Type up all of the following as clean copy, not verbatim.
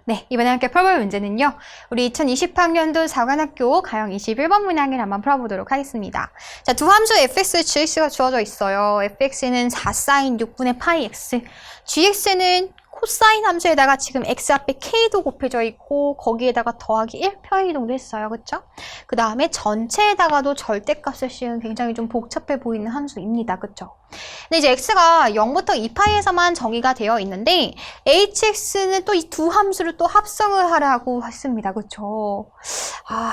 네, 이번에 함께 풀어볼 문제는요. 우리 2020학년도 사관학교 가형 21번 문항을 한번 풀어보도록 하겠습니다. 자, 두 함수 fx, gx가 주어져 있어요. fx는 4sin 6분의 파이 x, gx는 코사인 함수에다가 지금 x 앞에 k도 곱해져 있고 거기에다가 더하기 1 편이동도 했어요. 그쵸? 그 다음에 전체에다가도 절대값을 씌운 굉장히 좀 복잡해 보이는 함수입니다. 그쵸? 근데 이제 x가 0부터 2파이에서만 정의가 되어 있는데 hx는 또 이 두 함수를 또 합성을 하라고 했습니다. 그쵸?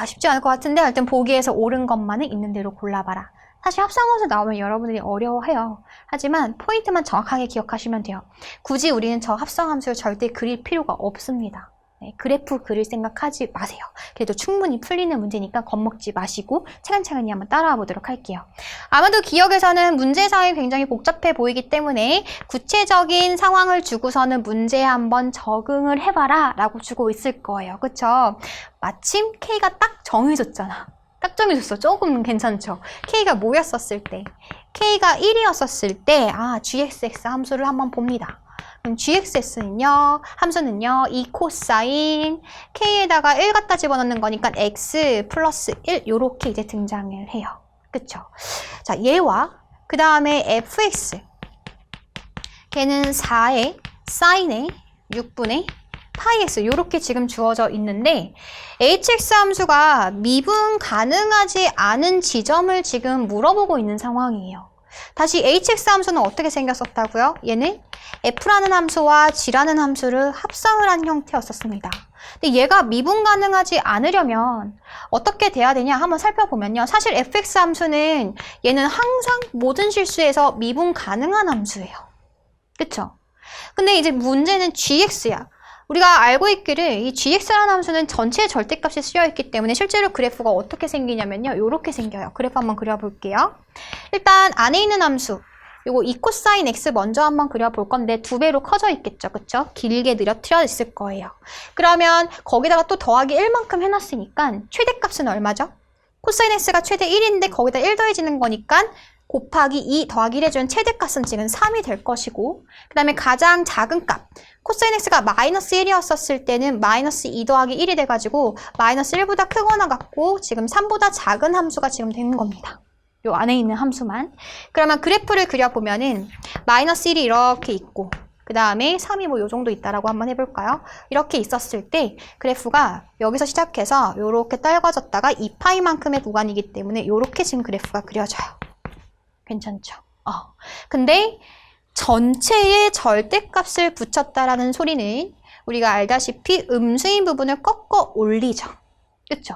쉽지 않을 것 같은데 하여튼 보기에서 옳은 것만은 있는 대로 골라봐라. 사실 합성함수 나오면 여러분들이 어려워해요. 하지만 포인트만 정확하게 기억하시면 돼요. 굳이 우리는 저 합성함수를 절대 그릴 필요가 없습니다. 네, 그래프 그릴 생각하지 마세요. 그래도 충분히 풀리는 문제니까 겁먹지 마시고 차근차근히 한번 따라와 보도록 할게요. 아마도 기억에서는 문제 사항이 굉장히 복잡해 보이기 때문에 구체적인 상황을 주고서는 문제에 한번 적응을 해봐라 라고 주고 있을 거예요. 그쵸? 마침 K가 딱 정해졌잖아. 딱 정해졌어. 조금 괜찮죠? K가 뭐였었을 때? K가 1이었었을 때 gxx 함수를 한번 봅니다. 그럼 gxs는요, 함수는요, 2 코사인 K에다가 1 갖다 집어넣는 거니까 x 플러스 1 요렇게 이제 등장을 해요. 그쵸? 자, 얘와 그 다음에 fx 걔는 4의 사인의 6분의 파이 x 요렇게 지금 주어져 있는데 hx 함수가 미분 가능하지 않은 지점을 지금 물어보고 있는 상황이에요. 다시 hx 함수는 어떻게 생겼었다고요? 얘는 f라는 함수와 g라는 함수를 합성을 한 형태였었습니다. 근데 얘가 미분 가능하지 않으려면 어떻게 돼야 되냐 한번 살펴보면요. 사실 fx 함수는 얘는 항상 모든 실수에서 미분 가능한 함수예요. 그쵸? 근데 이제 문제는 gx야. 우리가 알고 있기를 이 gx라는 함수는 전체 절대값이 쓰여있기 때문에 실제로 그래프가 어떻게 생기냐면요. 이렇게 생겨요. 그래프 한번 그려볼게요. 일단 안에 있는 함수 요거 2 코사인 x 먼저 한번 그려볼 건데 2배로 커져 있겠죠. 그쵸? 길게 늘어뜨려 있을 거예요. 그러면 거기다가 또 더하기 1만큼 해놨으니까 최대값은 얼마죠? 코사인 x가 최대 1인데 거기다 1 더해지는 거니까 곱하기 2 더하기 1 해준 최대값은 지금 3이 될 것이고 그 다음에 가장 작은 값 코사인 x가 마이너스 1이었었을 때는 마이너스 2 더하기 1이 돼가지고 마이너스 1보다 크거나 같고 지금 3보다 작은 함수가 지금 되는 겁니다. 요 안에 있는 함수만. 그러면 그래프를 그려보면은 마이너스 1이 이렇게 있고 그 다음에 3이 뭐 요 정도 있다라고 한번 해볼까요? 이렇게 있었을 때 그래프가 여기서 시작해서 요렇게 떨궈졌다가 2파이만큼의 구간이기 때문에 요렇게 지금 그래프가 그려져요. 괜찮죠? 근데 전체의 절대값을 붙였다라는 소리는 우리가 알다시피 음수인 부분을 꺾어 올리죠. 그쵸?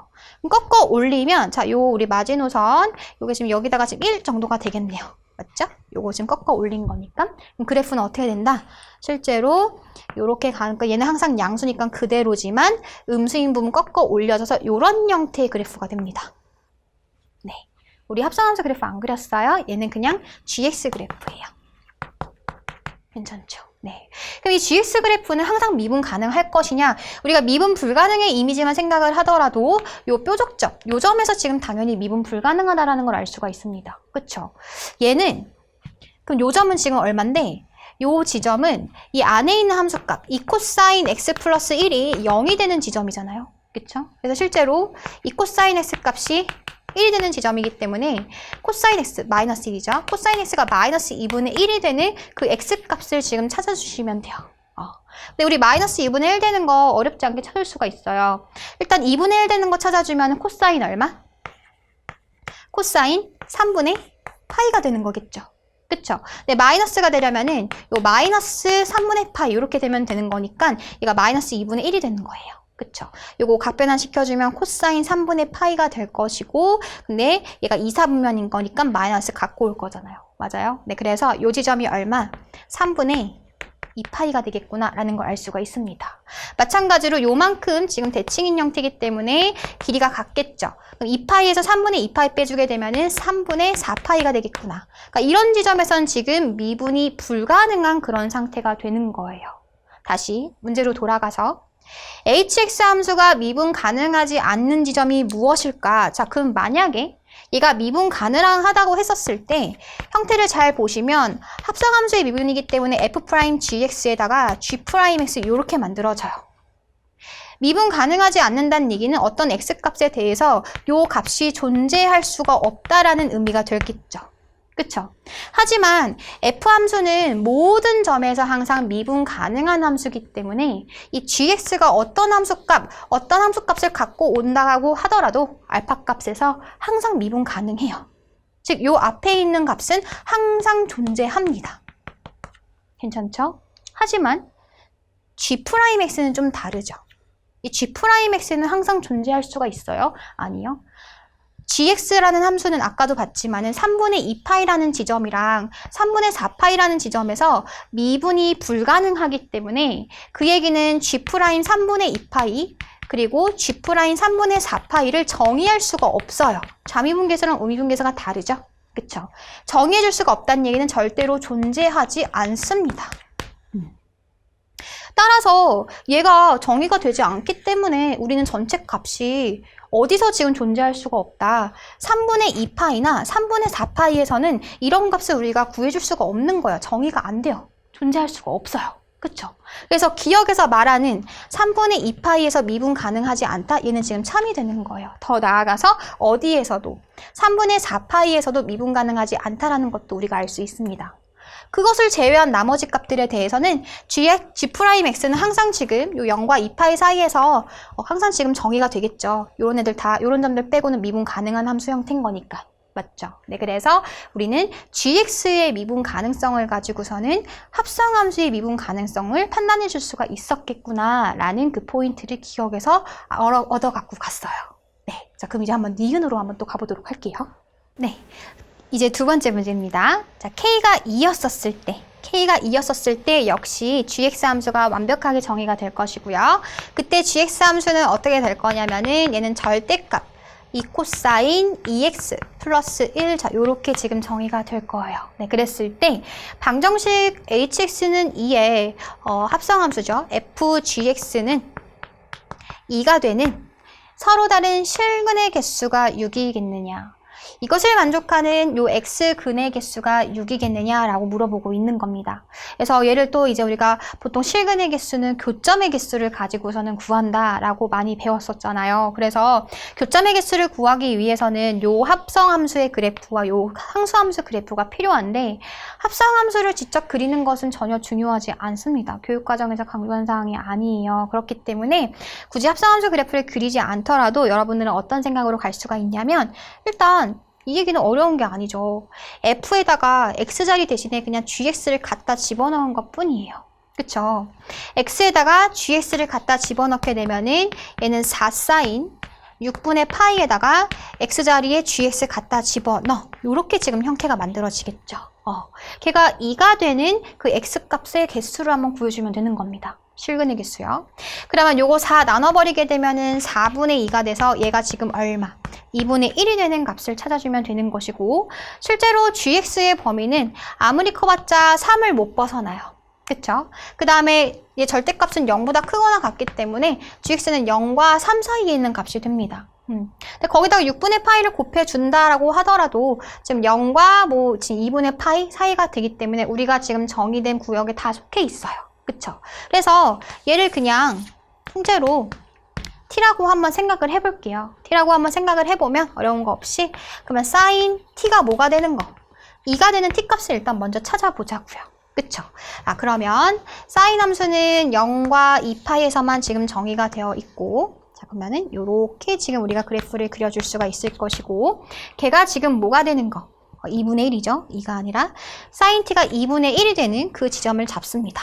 꺾어 올리면 자, 요 우리 마지노선 요게 지금 여기다가 지금 1 정도가 되겠네요. 맞죠? 요거 지금 꺾어 올린 거니까. 그럼 그래프는 어떻게 된다? 실제로 요렇게 가는 거 얘는 항상 양수니까 그대로지만 음수인 부분 꺾어 올려져서 요런 형태의 그래프가 됩니다. 네. 우리 합성함수 그래프 안 그렸어요? 얘는 그냥 gx 그래프예요. 괜찮죠? 네. 그럼 이 gx 그래프는 항상 미분 가능할 것이냐? 우리가 미분 불가능의 이미지만 생각을 하더라도 요 뾰족점, 요 점에서 지금 당연히 미분 불가능하다라는 걸 알 수가 있습니다. 그쵸? 얘는 그럼 요 점은 지금 얼만데 요 지점은 이 안에 있는 함수값 2 코사인 x 플러스 1이 0이 되는 지점이잖아요. 그쵸? 그래서 실제로 2 코사인 x 값이 1이 되는 지점이기 때문에 코사인 x 마이너스 1이죠. 코사인 x가 마이너스 2분의 1이 되는 그 x 값을 지금 찾아주시면 돼요. 근데 우리 마이너스 2분의 1 되는 거 어렵지 않게 찾을 수가 있어요. 일단 2분의 1 되는 거 찾아주면 코사인 얼마? 코사인 3분의 파이가 되는 거겠죠. 그쵸? 근데 마이너스가 되려면은 요 마이너스 3분의 파이 이렇게 되면 되는 거니까 얘가 마이너스 2분의 1이 되는 거예요. 그쵸? 요거 각변환 시켜주면 코사인 3분의 파이가 될 것이고 근데 얘가 2, 4분면인 거니까 마이너스 갖고 올 거잖아요. 맞아요? 네, 그래서 요 지점이 얼마? 3분의 2파이가 되겠구나 라는 걸 알 수가 있습니다. 마찬가지로 요만큼 지금 대칭인 형태이기 때문에 길이가 같겠죠. 그럼 2파이에서 3분의 2파이 빼주게 되면은 3분의 4파이가 되겠구나. 그러니까 이런 지점에선 지금 미분이 불가능한 그런 상태가 되는 거예요. 다시 문제로 돌아가서 hx 함수가 미분 가능하지 않는 지점이 무엇일까? 자, 그럼 만약에 얘가 미분 가능하다고 했었을 때 형태를 잘 보시면 합성함수의 미분이기 때문에 f'gx에다가 g'x 이렇게 만들어져요. 미분 가능하지 않는다는 얘기는 어떤 x값에 대해서 요 값이 존재할 수가 없다라는 의미가 되겠죠. 그쵸? 하지만 f함수는 모든 점에서 항상 미분 가능한 함수이기 때문에 이 gx가 어떤 함수값을 갖고 온다고 하더라도 알파 값에서 항상 미분 가능해요. 즉, 요 앞에 있는 값은 항상 존재합니다. 괜찮죠? 하지만 g'x는 좀 다르죠. 이 g'x는 항상 존재할 수가 있어요? 아니요. gx라는 함수는 아까도 봤지만은 3분의 2파이라는 지점이랑 3분의 4파이라는 지점에서 미분이 불가능하기 때문에 그 얘기는 g'3분의 2파이 그리고 g'3분의 4파이를 정의할 수가 없어요. 자미분계수랑 우미분계수가 다르죠? 그쵸? 정의해줄 수가 없다는 얘기는 절대로 존재하지 않습니다. 따라서 얘가 정의가 되지 않기 때문에 우리는 전체 값이 어디서 지금 존재할 수가 없다. 3분의 2파이나 3분의 4파이에서는 이런 값을 우리가 구해줄 수가 없는 거예요. 정의가 안 돼요. 존재할 수가 없어요. 그쵸? 그래서 기억에서 말하는 3분의 2파이에서 미분 가능하지 않다? 얘는 지금 참이 되는 거예요. 더 나아가서 어디에서도 3분의 4파이에서도 미분 가능하지 않다라는 것도 우리가 알 수 있습니다. 그것을 제외한 나머지 값들에 대해서는 g'x는 항상 지금 요 0과 2파이 사이에서 항상 지금 정의가 되겠죠. 요런 애들 다, 요런 점들 빼고는 미분 가능한 함수 형태인 거니까. 맞죠? 네, 그래서 우리는 gx의 미분 가능성을 가지고서는 합성함수의 미분 가능성을 판단해 줄 수가 있었겠구나 라는 그 포인트를 기억해서 얻어 갖고 갔어요. 네, 자, 그럼 이제 한번 니은으로 한번 또 가보도록 할게요. 네. 이제 두 번째 문제입니다. 자, K가 2였었을 때 역시 gx 함수가 완벽하게 정의가 될 것이고요. 그때 gx 함수는 어떻게 될 거냐면은 얘는 절대값 2 코사인 2x 플러스 1, 자, 요렇게 지금 정의가 될 거예요. 네, 그랬을 때 방정식 hx는 2의 합성함수죠. fgx는 2가 되는 서로 다른 실근의 개수가 6이겠느냐. 이것을 만족하는 요 x근의 개수가 6이겠느냐라고 물어보고 있는 겁니다. 그래서 얘를 또 이제 우리가 보통 실근의 개수는 교점의 개수를 가지고서는 구한다라고 많이 배웠었잖아요. 그래서 교점의 개수를 구하기 위해서는 요 합성함수의 그래프와 요 상수함수 그래프가 필요한데 합성함수를 직접 그리는 것은 전혀 중요하지 않습니다. 교육과정에서 강조한 사항이 아니에요. 그렇기 때문에 굳이 합성함수 그래프를 그리지 않더라도 여러분들은 어떤 생각으로 갈 수가 있냐면 일단 이 얘기는 어려운 게 아니죠. f에다가 x자리 대신에 그냥 gx를 갖다 집어넣은 것 뿐이에요. 그쵸? x에다가 gx를 갖다 집어넣게 되면은 얘는 4사인 6분의 파이에다가 x자리에 gx 갖다 집어넣어. 요렇게 지금 형태가 만들어지겠죠. 걔가 2가 되는 그 x값의 개수를 한번 구해주면 되는 겁니다. 실근의 개수요. 그러면 요거 4 나눠버리게 되면은 4분의 2가 돼서 얘가 지금 얼마? 2분의 1이 되는 값을 찾아주면 되는 것이고 실제로 gx의 범위는 아무리 커봤자 3을 못 벗어나요. 그쵸? 그 다음에 얘 절대값은 0보다 크거나 같기 때문에 gx는 0과 3 사이에 있는 값이 됩니다. 근데 거기다가 6분의 파이를 곱해준다라고 하더라도 지금 0과 뭐 지금 2분의 파이 사이가 되기 때문에 우리가 지금 정의된 구역에 다 속해 있어요. 그쵸? 그래서 얘를 그냥 통째로 t라고 한번 생각을 해볼게요. t라고 한번 생각을 해보면 어려운 거 없이 그러면 사인 t가 뭐가 되는 거? 2가 되는 t 값을 일단 먼저 찾아보자고요. 그쵸? 그러면 사인 함수는 0과 2파이에서만 지금 정의가 되어 있고 자, 그러면은 요렇게 지금 우리가 그래프를 그려줄 수가 있을 것이고 걔가 지금 뭐가 되는 거? 2분의 1이죠? 2가 아니라 사인 t가 2분의 1이 되는 그 지점을 잡습니다.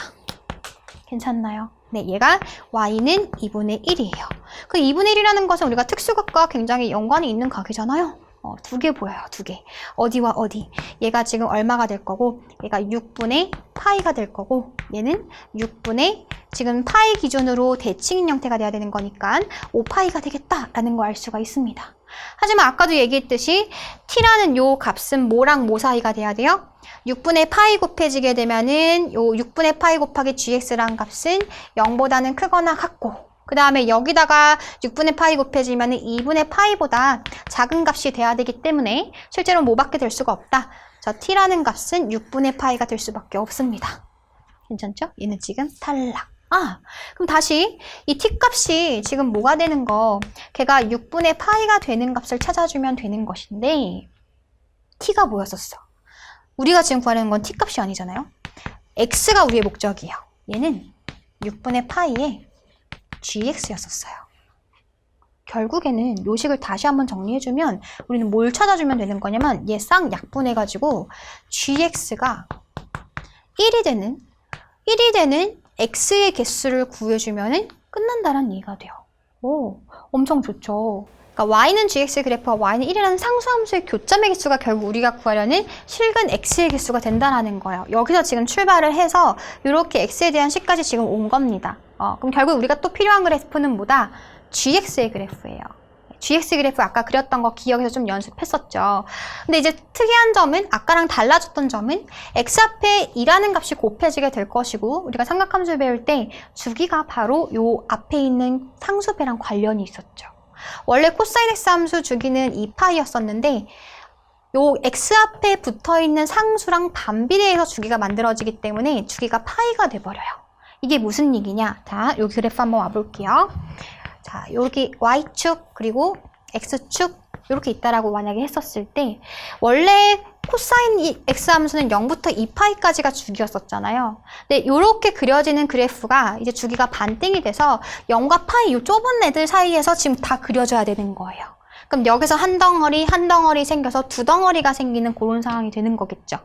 괜찮나요? 네, 얘가 y는 2분의 1이에요. 그 2분의 1이라는 것은 우리가 특수각과 굉장히 연관이 있는 각이잖아요. 두 개 보여요, 두 개. 어디와 어디. 얘가 지금 얼마가 될 거고, 얘가 6분의 파이가 될 거고, 얘는 6분의 지금 파이 기준으로 대칭인 형태가 돼야 되는 거니까 5파이가 되겠다라는 거 알 수가 있습니다. 하지만 아까도 얘기했듯이 t라는 요 값은 뭐랑 뭐 사이가 돼야 돼요? 6분의 파이 곱해지게 되면은 요 6분의 파이 곱하기 gx라는 값은 0보다는 크거나 같고 그 다음에 여기다가 6분의 파이 곱해지면은 2분의 파이보다 작은 값이 돼야 되기 때문에 실제로 뭐밖에 될 수가 없다. 저 t라는 값은 6분의 파이가 될 수밖에 없습니다. 괜찮죠? 얘는 지금 탈락. 그럼 다시 이 t값이 지금 뭐가 되는 거? 걔가 6분의 파이가 되는 값을 찾아주면 되는 것인데 t가 뭐였었어? 우리가 지금 구하려는 건 t값이 아니잖아요. x가 우리의 목적이에요. 얘는 6분의 파이의 gx였었어요. 결국에는 요식을 다시 한번 정리해주면 우리는 뭘 찾아주면 되는 거냐면 얘 쌍 약분해가지고 gx가 1이 되는 x의 개수를 구해주면 끝난다는 얘기가 돼요. 오, 엄청 좋죠. 그러니까 y는 gx 그래프와 y는 1이라는 상수함수의 교점의 개수가 결국 우리가 구하려는 실근 x의 개수가 된다는 거예요. 여기서 지금 출발을 해서 이렇게 x에 대한 식까지 지금 온 겁니다. 그럼 결국 우리가 또 필요한 그래프는 뭐다? gx의 그래프예요. gx 그래프 아까 그렸던 거 기억해서 좀 연습했었죠. 근데 이제 특이한 점은 아까랑 달라졌던 점은 x 앞에 2라는 값이 곱해지게 될 것이고 우리가 삼각함수 배울 때 주기가 바로 요 앞에 있는 상수배랑 관련이 있었죠. 원래 코사인 x 함수 주기는 2파이였었는데 요 x 앞에 붙어있는 상수랑 반비례해서 주기가 만들어지기 때문에 주기가 파이가 돼버려요. 이게 무슨 얘기냐? 자, 요 그래프 한번 와볼게요. 자, 여기 y축 그리고 x축 이렇게 있다라고 만약에 했었을 때 원래 코사인 x 함수는 0부터 2파이까지가 주기였었잖아요. 근데 이렇게 그려지는 그래프가 이제 주기가 반띵이 돼서 0과 파이 이 좁은 애들 사이에서 지금 다 그려져야 되는 거예요. 그럼 여기서 한 덩어리 생겨서 두 덩어리가 생기는 그런 상황이 되는 거겠죠.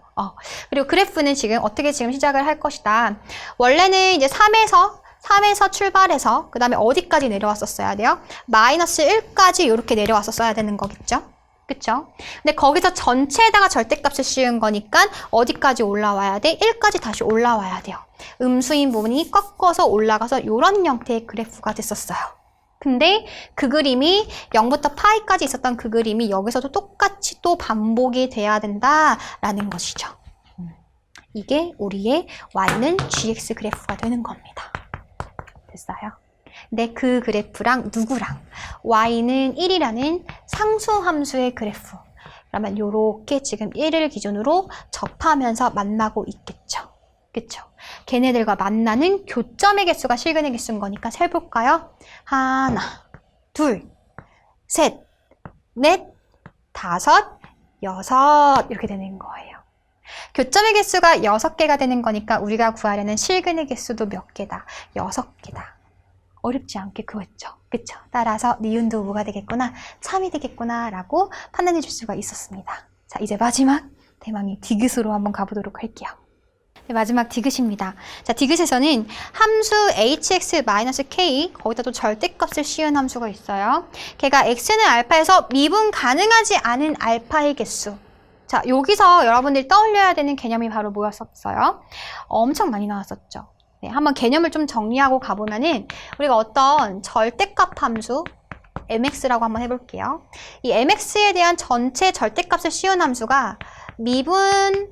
그리고 그래프는 지금 어떻게 지금 시작을 할 것이다. 원래는 이제 3에서 출발해서 그 다음에 어디까지 내려왔었어야 돼요? 마이너스 1까지 이렇게 내려왔었어야 되는 거겠죠? 그쵸? 근데 거기서 전체에다가 절대값을 씌운 거니까 어디까지 올라와야 돼? 1까지 다시 올라와야 돼요. 음수인 부분이 꺾어서 올라가서 이런 형태의 그래프가 됐었어요. 근데 그 그림이 0부터 파이까지 있었던 그 그림이 여기서도 똑같이 또 반복이 돼야 된다라는 것이죠. 이게 우리의 y는 gx 그래프가 되는 겁니다. 됐어요? 근데 그 그래프랑 누구랑 y는 1이라는 상수함수의 그래프 그러면 요렇게 지금 1을 기준으로 접하면서 만나고 있겠죠. 그쵸? 걔네들과 만나는 교점의 개수가 실근의 개수인 거니까 세볼까요? 하나, 둘, 셋, 넷, 다섯, 여섯 이렇게 되는 거예요. 교점의 개수가 6개가 되는 거니까 우리가 구하려는 실근의 개수도 몇 개다? 6개다. 어렵지 않게 구했죠. 그쵸? 따라서 니은도 뭐가 되겠구나? 3이 되겠구나 라고 판단해 줄 수가 있었습니다. 자, 이제 마지막 대망의 디귿으로 한번 가보도록 할게요. 네, 마지막 디귿입니다. 자, 디귿에서는 함수 hx-k 거기다 또 절대값을 씌운 함수가 있어요. 걔가 x는 알파에서 미분 가능하지 않은 알파의 개수. 자, 여기서 여러분들이 떠올려야 되는 개념이 바로 뭐였었어요? 엄청 많이 나왔었죠. 네, 한번 개념을 좀 정리하고 가보면은 우리가 어떤 절대값 함수 mx라고 한번 해볼게요. 이 mx에 대한 전체 절대값을 씌운 함수가 미분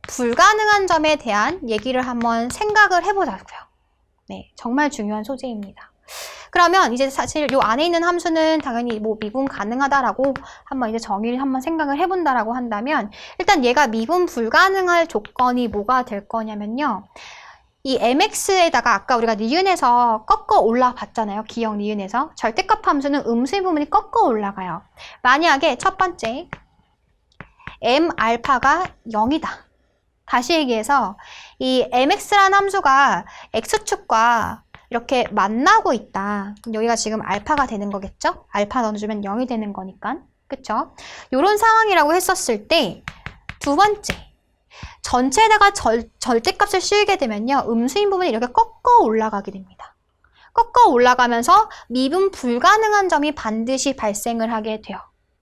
불가능한 점에 대한 얘기를 한번 생각을 해보자고요. 네, 정말 중요한 소재입니다. 그러면 이제 사실 요 안에 있는 함수는 당연히 뭐 미분 가능하다라고 한번 이제 정의를 한번 생각을 해본다라고 한다면 일단 얘가 미분 불가능할 조건이 뭐가 될 거냐면요. 이 mx에다가 아까 우리가 니은에서 꺾어 올라봤잖아요. 기억 니은에서. 절대값 함수는 음수의 부분이 꺾어 올라가요. 만약에 첫 번째 m 알파가 0이다. 다시 얘기해서 이 mx라는 함수가 x축과 이렇게 만나고 있다. 여기가 지금 알파가 되는 거겠죠? 알파 넣어주면 0이 되는 거니까. 그쵸? 요런 상황이라고 했었을 때 두 번째 전체에다가 절대값을 씌우게 되면요. 음수인 부분이 이렇게 꺾어 올라가게 됩니다. 꺾어 올라가면서 미분 불가능한 점이 반드시 발생을 하게 돼요.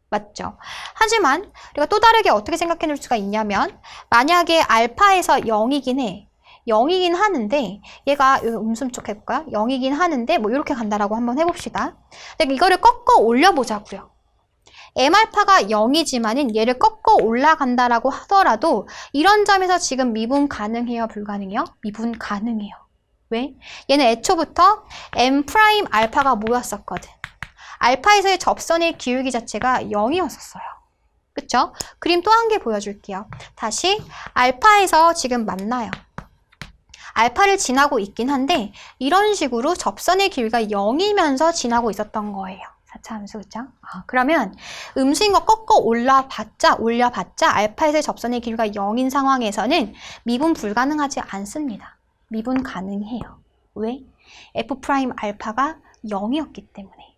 맞죠? 하지만 우리가 또 다르게 어떻게 생각해 놓을 수가 있냐면 만약에 알파에서 0이긴 해. 0이긴 하는데 얘가 음수 쪽 해볼까요? 0이긴 하는데 뭐 이렇게 간다라고 한번 해봅시다. 근데 이거를 꺾어 올려보자고요. m알파가 0이지만은 얘를 꺾어 올라간다라고 하더라도 이런 점에서 지금 미분 가능해요? 불가능해요? 미분 가능해요. 왜? 얘는 애초부터 m' 알파가 뭐였었거든. 알파에서의 접선의 기울기 자체가 0이었었어요. 그쵸? 그림 또 한 개 보여줄게요. 다시 알파에서 지금 만나요. 알파를 지나고 있긴 한데 이런 식으로 접선의 길이가 0이면서 지나고 있었던 거예요. 4차 함수, 그죠? 그러면 음수인 거 꺾어 올려봤자 알파에서의 접선의 길이가 0인 상황에서는 미분 불가능하지 않습니다. 미분 가능해요. 왜? F' 알파가 0이었기 때문에.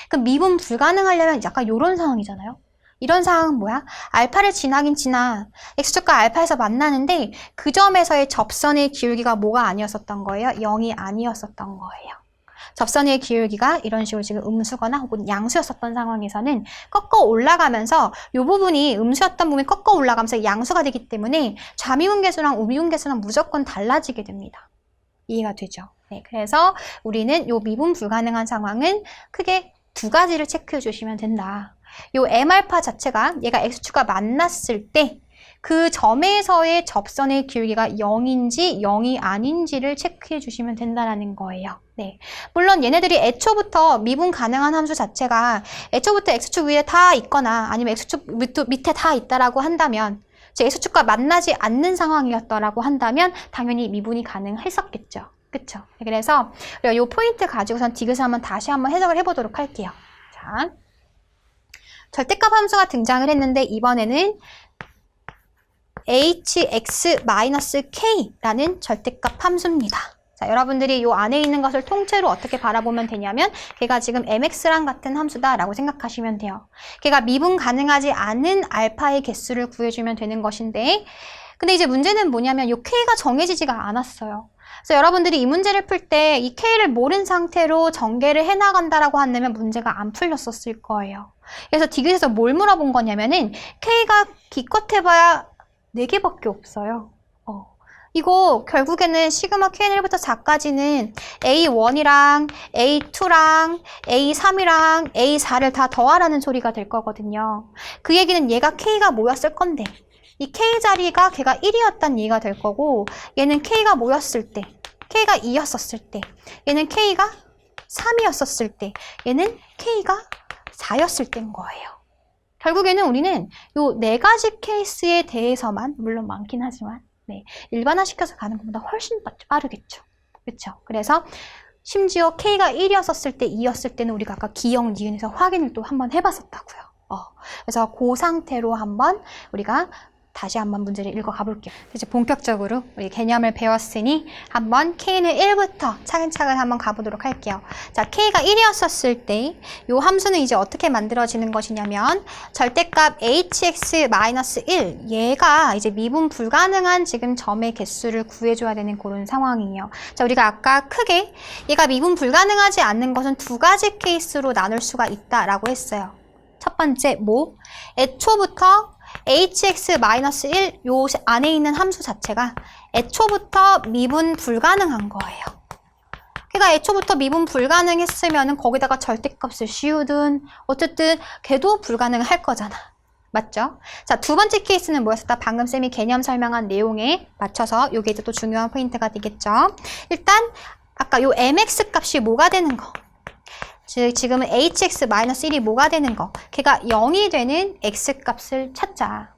그럼 미분 불가능하려면 약간 이런 상황이잖아요. 이런 상황은 뭐야? 알파를 지나긴 지나 x축과 알파에서 만나는데 그 점에서의 접선의 기울기가 뭐가 아니었었던 거예요? 0이 아니었었던 거예요. 접선의 기울기가 이런 식으로 지금 음수거나 혹은 양수였었던 상황에서는 꺾어 올라가면서 이 부분이 음수였던 부분이 꺾어 올라가면서 양수가 되기 때문에 좌미분계수랑 우미분계수랑 무조건 달라지게 됩니다. 이해가 되죠? 네, 그래서 우리는 이 미분 불가능한 상황은 크게 두 가지를 체크해 주시면 된다. 요 M알파 자체가 얘가 X축과 만났을 때 그 점에서의 접선의 기울기가 0인지 0이 아닌지를 체크해 주시면 된다는 거예요. 네. 물론 얘네들이 애초부터 미분 가능한 함수 자체가 애초부터 X축 위에 다 있거나 아니면 X축 밑에 다 있다라고 한다면 X축과 만나지 않는 상황이었더라고 한다면 당연히 미분이 가능했었겠죠. 그쵸? 그래서 이 포인트 가지고선 디귿을 다시 한번 해석을 해보도록 할게요. 자, 절대값 함수가 등장을 했는데 이번에는 hx-k라는 절대값 함수입니다. 자, 여러분들이 이 안에 있는 것을 통째로 어떻게 바라보면 되냐면 걔가 지금 mx랑 같은 함수다라고 생각하시면 돼요. 걔가 미분 가능하지 않은 알파의 개수를 구해주면 되는 것인데 근데 이제 문제는 뭐냐면 이 k가 정해지지가 않았어요. 그래서 여러분들이 이 문제를 풀 때 이 k를 모른 상태로 전개를 해나간다라고 한다면 문제가 안 풀렸었을 거예요. 그래서 디귿에서 뭘 물어본 거냐면은 k가 기껏해봐야 4개밖에 없어요. 이거 결국에는 시그마 Kn1부터 4까지는 A1이랑 A2랑 A3이랑 A4를 다 더하라는 소리가 될 거거든요. 그 얘기는 얘가 K가 뭐였을 건데 이 K 자리가 걔가 1이었단 얘기가 될 거고 얘는 K가 뭐였을 때 K가 2였었을 때 얘는 K가 3이었었을 때 얘는 K가 4였을 때인 거예요. 결국에는 우리는 요 4가지 케이스에 대해서만 물론 많긴 하지만 네, 일반화시켜서 가는 것보다 훨씬 빠르겠죠. 그렇죠? 그래서 심지어 K가 1이었을 때 2였을 때는 우리가 아까 기역, 니은에서 확인을 또 한번 해봤었다고요. 그래서 그 상태로 한번 우리가 다시 한번 문제를 읽어가 볼게요. 이제 본격적으로 우리 개념을 배웠으니 한번 K는 1부터 차근차근 한번 가보도록 할게요. 자, K가 1이었었을 때 이 함수는 이제 어떻게 만들어지는 것이냐면 절대값 hx-1 얘가 이제 미분 불가능한 지금 점의 개수를 구해줘야 되는 그런 상황이에요. 자, 우리가 아까 크게 얘가 미분 불가능하지 않는 것은 두 가지 케이스로 나눌 수가 있다라고 했어요. 첫 번째 애초부터 hx-1 요 안에 있는 함수 자체가 애초부터 미분 불가능한 거예요. 그러니까 애초부터 미분 불가능했으면 거기다가 절대값을 씌우든 어쨌든 걔도 불가능할 거잖아. 맞죠? 자, 두 번째 케이스는 뭐였었다? 방금 쌤이 개념 설명한 내용에 맞춰서 요게 이제 또 중요한 포인트가 되겠죠. 일단 아까 요 mx 값이 뭐가 되는 거? 즉 지금은 hx-1이 뭐가 되는 거? 걔가 0이 되는 x값을 찾자.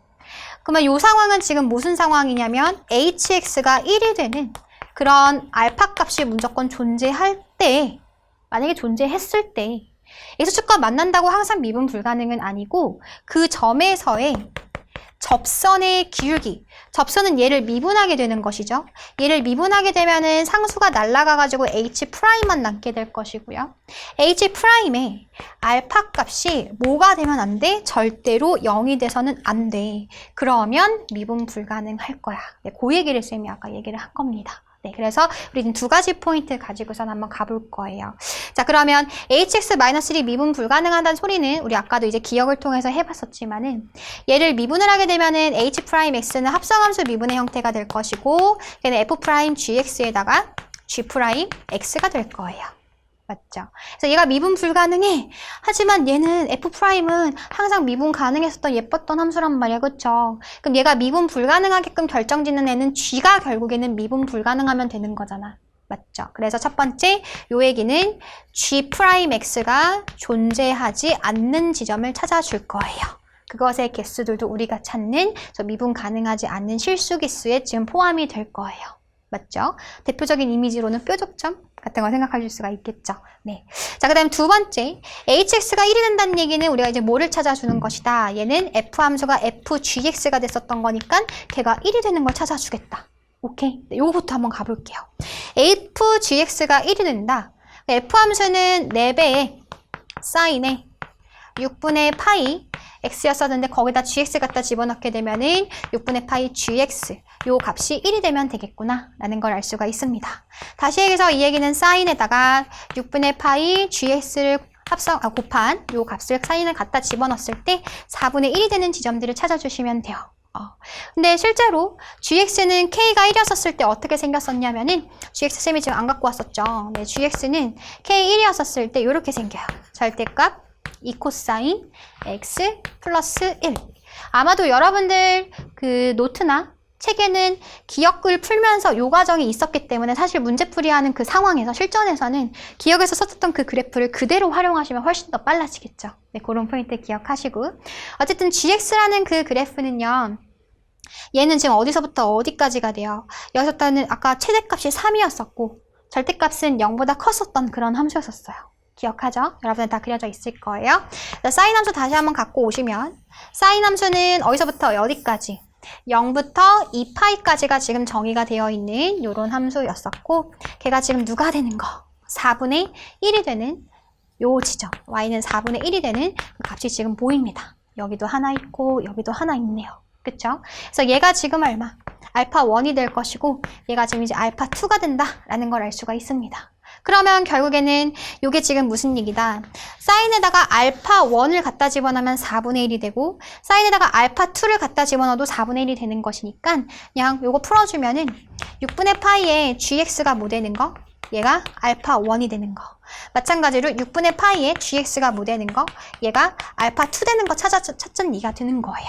그러면 이 상황은 지금 무슨 상황이냐면 hx가 1이 되는 그런 알파 값이 무조건 존재할 때, 만약에 존재했을 때 x축과 만난다고 항상 미분 불가능은 아니고 그 점에서의 접선의 기울기, 접선은 얘를 미분하게 되는 것이죠. 얘를 미분하게 되면은 상수가 날아가가지고 H'만 남게 될 것이고요. H'의 알파 값이 뭐가 되면 안 돼? 절대로 0이 돼서는 안 돼. 그러면 미분 불가능할 거야. 네, 그 얘기를 쌤이 아까 얘기를 한 겁니다. 네, 그래서 우리는 두 가지 포인트 가지고선 한번 가볼 거예요. 자, 그러면 hx-1이 미분 불가능하다는 소리는 우리 아까도 이제 기억을 통해서 해봤었지만은 얘를 미분을 하게 되면은 h'x는 합성함수 미분의 형태가 될 것이고 얘는 f'gx에다가 g'x가 될 거예요. 맞죠? 그래서 얘가 미분 불가능해. 하지만 얘는 f'은 항상 미분 가능했었던 예뻤던 함수란 말이야. 그쵸? 그럼 얘가 미분 불가능하게끔 결정짓는 애는 g가 결국에는 미분 불가능하면 되는 거잖아. 맞죠? 그래서 첫 번째 요 얘기는 g'x가 존재하지 않는 지점을 찾아줄 거예요. 그것의 개수들도 우리가 찾는 저 미분 가능하지 않는 실수 개수에 지금 포함이 될 거예요. 맞죠? 대표적인 이미지로는 뾰족점 같은 거 생각하실 수가 있겠죠. 네. 자, 그 다음 두 번째. hx가 1이 된다는 얘기는 우리가 이제 뭐를 찾아주는 것이다. 얘는 f 함수가 fgx가 됐었던 거니까 걔가 1이 되는 걸 찾아주겠다. 오케이? 네, 요거부터 한번 가볼게요. fgx가 1이 된다. f 함수는 4배의 사인에 6분의 파이 x였었는데 거기다 gx 갖다 집어넣게 되면은 6분의 파이 gx 요 값이 1이 되면 되겠구나 라는 걸 알 수가 있습니다. 다시 얘기해서 이 얘기는 사인에다가 6분의 파이 gx를 곱한 요 값을 사인을 갖다 집어넣었을 때 4분의 1이 되는 지점들을 찾아주시면 돼요. 근데 실제로 gx는 k가 1이었을 때 어떻게 생겼었냐면은 gx 쌤이 지금 안 갖고 왔었죠. 네, gx는 k 1이었을 때 이렇게 생겨요. 절대값 2 코사인 x 플러스 1. 아마도 여러분들 그 노트나 책에는 기억을 풀면서 요 과정이 있었기 때문에 사실 문제풀이하는 그 상황에서 실전에서는 기억에서 썼던 그 그래프를 그대로 활용하시면 훨씬 더 빨라지겠죠. 네, 그런 포인트 기억하시고 어쨌든 gx라는 그 그래프는요. 얘는 지금 어디서부터 어디까지가 돼요? 여기서부터는 아까 최대값이 3이었었고 절대값은 0보다 컸었던 그런 함수였었어요. 기억하죠? 여러분들 다 그려져 있을 거예요. 자, 사인 함수 다시 한번 갖고 오시면 사인 함수는 어디서부터 어디까지? 0부터 2파이까지가 지금 정의가 되어 있는 이런 함수였었고 걔가 지금 누가 되는 거? 4분의 1이 되는 요 지점 y는 4분의 1이 되는 그 값이 지금 보입니다. 여기도 하나 있고 여기도 하나 있네요. 그쵸? 그래서 얘가 지금 얼마? 알파 1이 될 것이고 얘가 지금 이제 알파 2가 된다라는 걸 알 수가 있습니다. 그러면 결국에는 이게 지금 무슨 얘기다? 사인에다가 알파 1을 갖다 집어넣으면 4분의 1이 되고 사인에다가 알파 2를 갖다 집어넣어도 4분의 1이 되는 것이니까 그냥 요거 풀어주면은 6분의 파이에 gx가 뭐 되는 거? 얘가 알파 1이 되는 거. 마찬가지로 6분의 파이에 gx가 뭐 되는 거? 얘가 알파 2 되는 거 찾던 이가 되는 거예요.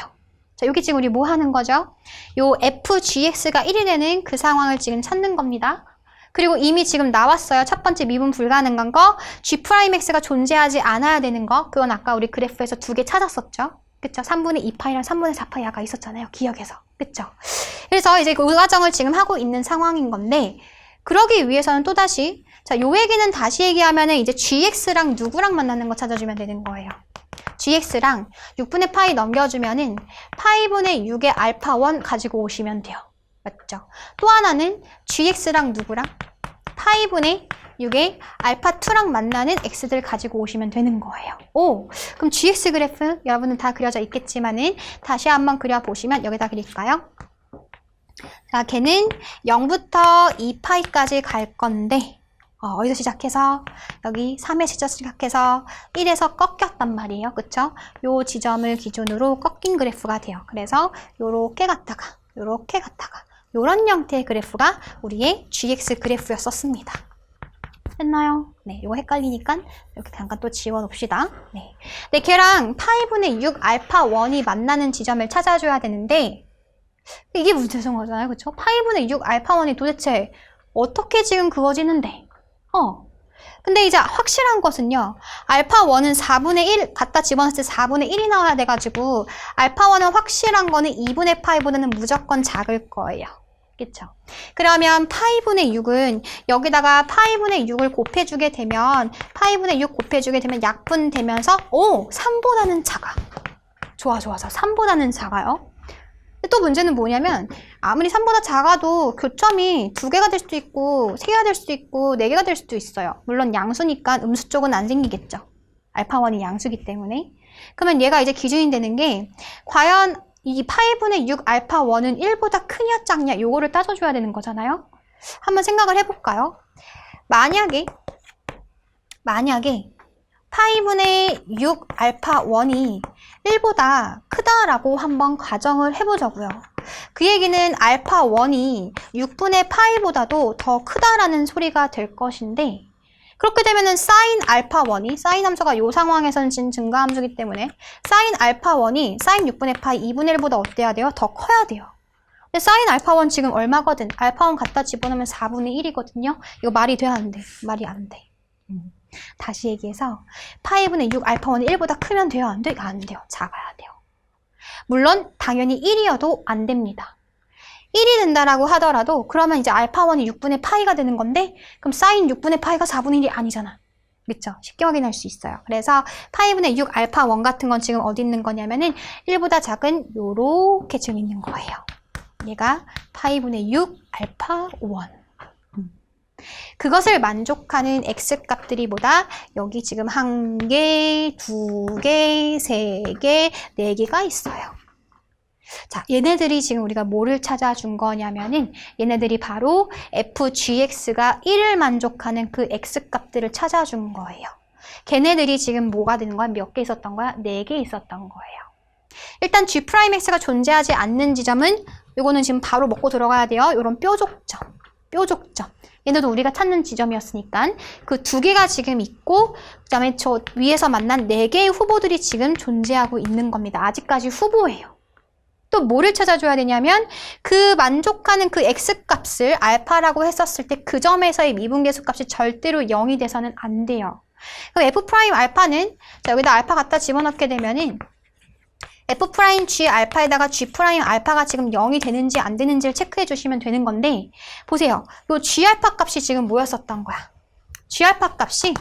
자, 여기 지금 우리 뭐 하는 거죠? 요 fgx가 1이 되는 그 상황을 지금 찾는 겁니다. 그리고 이미 지금 나왔어요. 첫 번째 미분 불가능한 거, g'x가 존재하지 않아야 되는 거. 그건 아까 우리 그래프에서 2개 찾았었죠. 그쵸? 3분의 2파이랑 3분의 4파이 아까 있었잖아요. 기억에서. 그쵸? 그래서 이제 그 과정을 지금 하고 있는 상황인 건데 그러기 위해서는 또다시 자, 요 얘기는 다시 얘기하면은 이제 gx랑 누구랑 만나는 거 찾아주면 되는 거예요. gx랑 6분의 파이 넘겨주면은 파이분의 6의 알파 1 가지고 오시면 돼요. 맞죠? 또 하나는 gx랑 누구랑? 파이분의 6의 알파 2랑 만나는 x들 가지고 오시면 되는 거예요. 오, 그럼 gx 그래프 여러분은 다 그려져 있겠지만은 다시 한번 그려보시면 여기다 그릴까요? 자, 걔는 0부터 2파이까지 갈 건데 어디서 시작해서 여기 3에서 시작해서 1에서 꺾였단 말이에요. 그쵸? 요 지점을 기준으로 꺾인 그래프가 돼요. 그래서 요렇게 갔다가 요렇게 갔다가 요런 형태의 그래프가 우리의 gx 그래프였었습니다. 됐나요? 네, 이거 헷갈리니까 이렇게 잠깐 또 지워놓읍시다. 네. 네, 걔랑 파이분의 6 알파 1이 만나는 지점을 찾아줘야 되는데 이게 문제인 거잖아요. 그쵸? 파이분의 6 알파 1이 도대체 어떻게 지금 그어지는데? 근데 이제 확실한 것은요. 알파 1은 4분의 1 갖다 집어넣었을 때 4분의 1이 나와야 돼가지고 알파 1은 확실한 거는 2분의 파이보다는 무조건 작을 거예요. 그쵸? 그러면 파이분의 6은 여기다가 파이분의 6을 곱해주게 되면 파이분의 6 곱해주게 되면 약분되면서 3보다는 작아. 좋아서 3보다는 작아요. 또 문제는 뭐냐면 아무리 3보다 작아도 교점이 2개가 될 수도 있고 3개가 될 수도 있고 4개가 될 수도 있어요. 물론 양수니까 음수 쪽은 안 생기겠죠. 알파1이 양수기 때문에. 그러면 얘가 이제 기준이 되는 게 과연 이 파이분의 6 알파1은 1보다 크냐 작냐 요거를 따져줘야 되는 거잖아요. 한번 생각을 해볼까요? 만약에 파이분의 6 알파1이 1보다 크다라고 한번 가정을 해보자고요. 그 얘기는 알파1이 6분의 파이보다도 더 크다라는 소리가 될 것인데 그렇게 되면은 사인 알파1이 사인 함수가 이 상황에서는 증가 함수이기 때문에 사인 알파1이 사인 6분의 파이 2분의 1보다 어때야 돼요? 더 커야 돼요. 근데 사인 알파1 지금 얼마거든? 알파1 갖다 집어넣으면 4분의 1이거든요. 이거 말이 돼야 안 돼? 말이 안 돼. 다시 얘기해서 파이분의 6 알파1이 1보다 크면 돼요? 안 돼요? 안 돼요. 작아야 돼요. 물론 당연히 1이어도 안 됩니다. 1이 된다라고 하더라도 그러면 이제 알파1이 6분의 파이가 되는 건데 그럼 사인 6분의 파이가 4분의 1이 아니잖아. 그쵸? 쉽게 확인할 수 있어요. 그래서 파이분의 6 알파1 같은 건 지금 어디 있는 거냐면은 1보다 작은 요렇게 지금 있는 거예요. 얘가 파이분의 6 알파1. 그것을 만족하는 x값들이 뭐다? 여기 지금 1개, 2개, 3개, 4개가 있어요. 자, 얘네들이 지금 우리가 뭐를 찾아준 거냐면은 얘네들이 바로 fgx가 1을 만족하는 그 x값들을 찾아준 거예요. 걔네들이 지금 뭐가 되는 거야? 몇 개 있었던 거야? 4개 있었던 거예요. 일단 g'x가 존재하지 않는 지점은 요거는 지금 바로 먹고 들어가야 돼요. 요런 뾰족점. 뾰족점. 얘네도 우리가 찾는 지점이었으니까 그 2개가 지금 있고 그 다음에 저 위에서 만난 4개의 후보들이 지금 존재하고 있는 겁니다. 아직까지 후보예요. 또 뭐를 찾아줘야 되냐면 그 만족하는 그 x값을 알파라고 했었을 때 그 점에서의 미분계수 값이 절대로 0이 돼서는 안 돼요. 그럼 f' 알파는 자, 여기다 알파 갖다 집어넣게 되면은 f'g 알파에다가 g' 알파가 지금 0이 되는지 안 되는지를 체크해 주시면 되는 건데 보세요. 요 g 알파 값이 지금 뭐였었던 거야? g 알파 값이